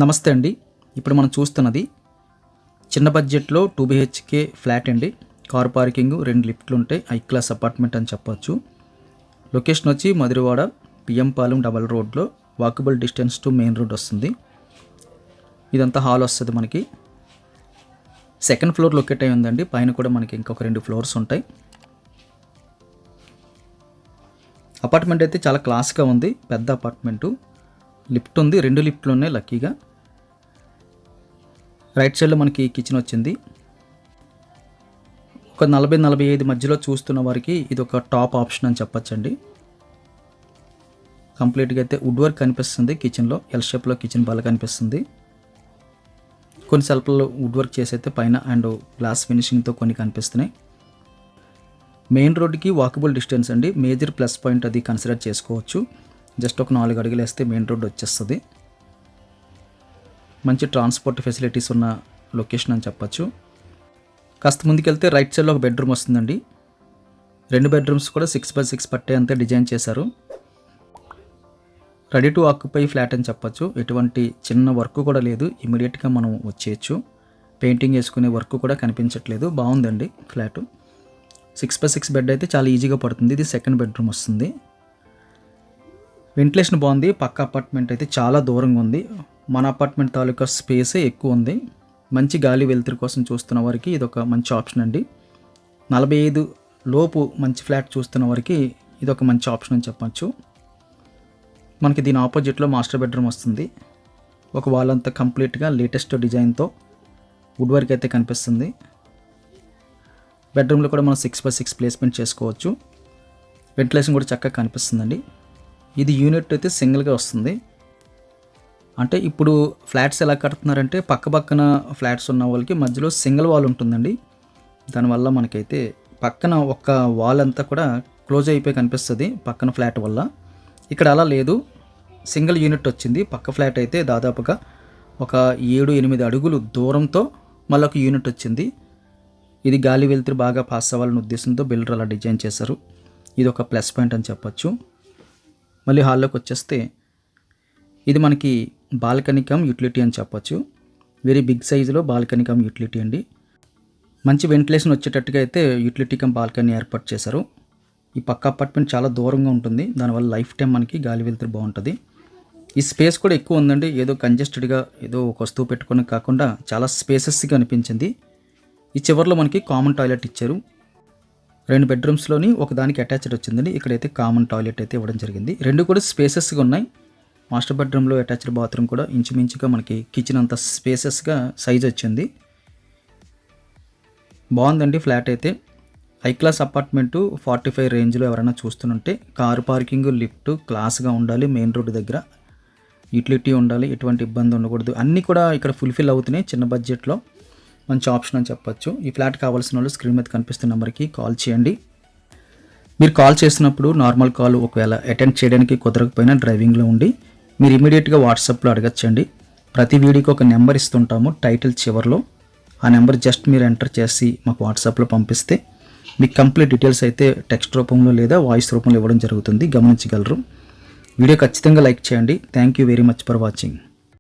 నమస్తే అండి. ఇప్పుడు మనం చూస్తున్నది చిన్న బడ్జెట్లో 2 BHK ఫ్లాట్ అండి. కార్ పార్కింగ్, 2 లిఫ్ట్లు ఉంటాయి. హై క్లాస్ అపార్ట్మెంట్ అని చెప్పొచ్చు. లొకేషన్ వచ్చి మధురవాడ పిఎం పాలెం డబల్ రోడ్లో walkable distance to main road వస్తుంది. ఇదంతా హాల్ వస్తుంది మనకి. సెకండ్ ఫ్లోర్ లొకేట్ అయి ఉందండి. పైన కూడా మనకి ఇంకొక 2 ఫ్లోర్స్ ఉంటాయి. అపార్ట్మెంట్ అయితే చాలా క్లాస్గా ఉంది. పెద్ద అపార్ట్మెంటు. లిఫ్ట్ ఉంది, 2 లిఫ్ట్లు ఉన్నాయి లక్కీగా. రైట్ సైడ్లో మనకి కిచెన్ వచ్చింది. ఒక 40-45 మధ్యలో చూస్తున్న వారికి ఇది ఒక టాప్ ఆప్షన్ అని చెప్పచ్చండి. కంప్లీట్గా అయితే వుడ్ వర్క్ కనిపిస్తుంది. కిచెన్లో ఎల్ షేప్లో కిచెన్ బాగా కనిపిస్తుంది. కొన్ని సెల్ఫ్లో వుడ్ వర్క్ చేసి అయితే పైన అండ్ గ్లాస్ ఫినిషింగ్తో కొన్ని కనిపిస్తున్నాయి. మెయిన్ రోడ్డుకి వాకబుల్ డిస్టెన్స్ అండి. మేజర్ ప్లస్ పాయింట్ అది కన్సిడర్ చేసుకోవచ్చు. జస్ట్ ఒక 4 అడుగులు వేస్తే మెయిన్ రోడ్ వచ్చేస్తుంది. మంచి ట్రాన్స్పోర్ట్ ఫెసిలిటీస్ ఉన్న లొకేషన్ అని చెప్పచ్చు. కాస్త ముందుకెళ్తే రైట్ సైడ్లో ఒక బెడ్రూమ్ వస్తుందండి. 2 బెడ్రూమ్స్ కూడా 6x6 పట్టే అంతా డిజైన్ చేశారు. రెడీ టు ఆక్యుపై ఫ్లాట్ అని చెప్పచ్చు. ఎటువంటి చిన్న వర్క్ కూడా లేదు. ఇమీడియట్గా మనం వచ్చేయచ్చు. పెయింటింగ్ వేసుకునే వర్క్ కూడా కనిపించట్లేదు. బాగుందండి ఫ్లాట్. 6x6 బెడ్ అయితే చాలా ఈజీగా పడుతుంది. ఇది సెకండ్ బెడ్రూమ్ వస్తుంది. వెంటిలేషన్ బాగుంది. పక్క అపార్ట్మెంట్ అయితే చాలా దూరంగా ఉంది. మన అపార్ట్మెంట్ తాలూకా స్పేసే ఎక్కువ ఉంది. మంచి గాలి వెలుతురు కోసం చూస్తున్న వారికి ఇది ఒక మంచి ఆప్షన్ అండి. 45 లోపు మంచి ఫ్లాట్ చూస్తున్న వారికి ఇది ఒక మంచి ఆప్షన్ అని చెప్పచ్చు. మనకి దీని ఆపోజిట్లో మాస్టర్ బెడ్రూమ్ వస్తుంది. ఒక వాల్ అంతా కంప్లీట్గా లేటెస్ట్ డిజైన్తో వుడ్ వర్క్ అయితే కనిపిస్తుంది. బెడ్రూమ్లో కూడా మనం 6x6 ప్లేస్మెంట్ చేసుకోవచ్చు. వెంటిలేషన్ కూడా చక్కగా కనిపిస్తుందండి. ఇది యూనిట్ అయితే సింగిల్గా వస్తుంది. అంటే ఇప్పుడు ఫ్లాట్స్ ఎలా కడుతున్నారంటే పక్కన ఫ్లాట్స్ ఉన్న వాళ్ళకి మధ్యలో సింగిల్ వాల్ ఉంటుందండి. దానివల్ల మనకైతే పక్కన ఒక వాల్ అంతా కూడా క్లోజ్ అయిపోయి కనిపిస్తుంది పక్కన ఫ్లాట్ వల్ల. ఇక్కడ అలా లేదు. సింగిల్ యూనిట్ వచ్చింది. పక్క ఫ్లాట్ అయితే దాదాపుగా ఒక 7-8 అడుగులు దూరంతో మళ్ళీ ఒక యూనిట్ వచ్చింది. ఇది గాలి వెలుతురు బాగా పాస్ అవ్వాలనే ఉద్దేశంతో బిల్డర్ అలా డిజైన్ చేశారు. ఇది ఒక ప్లస్ పాయింట్ అని చెప్పచ్చు. మళ్ళీ హాల్లోకి వచ్చేస్తే ఇది మనకి బాల్కనీ కమ్ యూటిలిటీ అని చెప్పచ్చు. వెరీ బిగ్ సైజులో బాల్కనీ కమ్ యూటిలిటీ అండి. మంచి వెంటిలేషన్ వచ్చేటట్టుగా అయితే యూటిలిటీ కమ్ బాల్కనీ ఏర్పాటు చేశారు. ఈ పక్క అపార్ట్మెంట్ చాలా దూరంగా ఉంటుంది. దానివల్ల లైఫ్ టైం మనకి గాలి వెలుతురు బాగుంటుంది. ఈ స్పేస్ కూడా ఎక్కువ ఉందండి. ఏదో కంజెస్టెడ్గా ఏదో ఒక వస్తువు పెట్టుకుని కాకుండా చాలా స్పేసెస్గా అనిపించింది. ఈ చివరిలో మనకి కామన్ టాయిలెట్ ఇచ్చారు. 2 బెడ్రూమ్స్లోని ఒకదానికి అటాచ్డ్ వచ్చిందండి. ఇక్కడైతే కామన్ టాయిలెట్ అయితే ఇవ్వడం జరిగింది. 2 కూడా స్పేసెస్గా ఉన్నాయి. మాస్టర్ బెడ్రూమ్లో అటాచ్డ్ బాత్రూమ్ కూడా ఇంచుమించుగా మనకి కిచెన్ అంత స్పేసెస్గా సైజ్ వచ్చింది. బాగుందండి ఫ్లాట్ అయితే. హై క్లాస్ అపార్ట్మెంటు 45 రేంజ్లో ఎవరైనా చూస్తుంటే కార్ పార్కింగ్, లిఫ్ట్ క్లాస్గా ఉండాలి. మెయిన్ రోడ్డు దగ్గర యూటిలిటీ ఉండాలి. ఎటువంటి ఇబ్బంది ఉండకూడదు. అన్నీ కూడా ఇక్కడ ఫుల్ఫిల్ అవుతున్నాయి. చిన్న బడ్జెట్లో మంచి ఆప్షన్ అని చెప్పొచ్చు. ఈ ఫ్లాట్ కావాల్సిన వాళ్ళు స్క్రీన్ మీద కనిపిస్తున్న నెంబర్కి కాల్ చేయండి. మీరు కాల్ చేసినప్పుడు నార్మల్ కాల్ ఒకవేళ అటెండ్ చేయడానికి కుదరకపోయినా డ్రైవింగ్లో ఉండి మీరు ఇమీడియట్గా వాట్సాప్లో అడగచ్చండి. ప్రతి వీడియోకి ఒక నెంబర్ ఇస్తుంటాము టైటిల్ చివరిలో. ఆ నెంబర్ జస్ట్ మీరు ఎంటర్ చేసి మాకు వాట్సాప్లో పంపిస్తే మీకు కంప్లీట్ డీటెయిల్స్ అయితే టెక్స్ట్ రూపంలో లేదా వాయిస్ రూపంలో ఇవ్వడం జరుగుతుంది. గమనించగలరు. వీడియో ఖచ్చితంగా లైక్ చేయండి. Thank you very much for watching.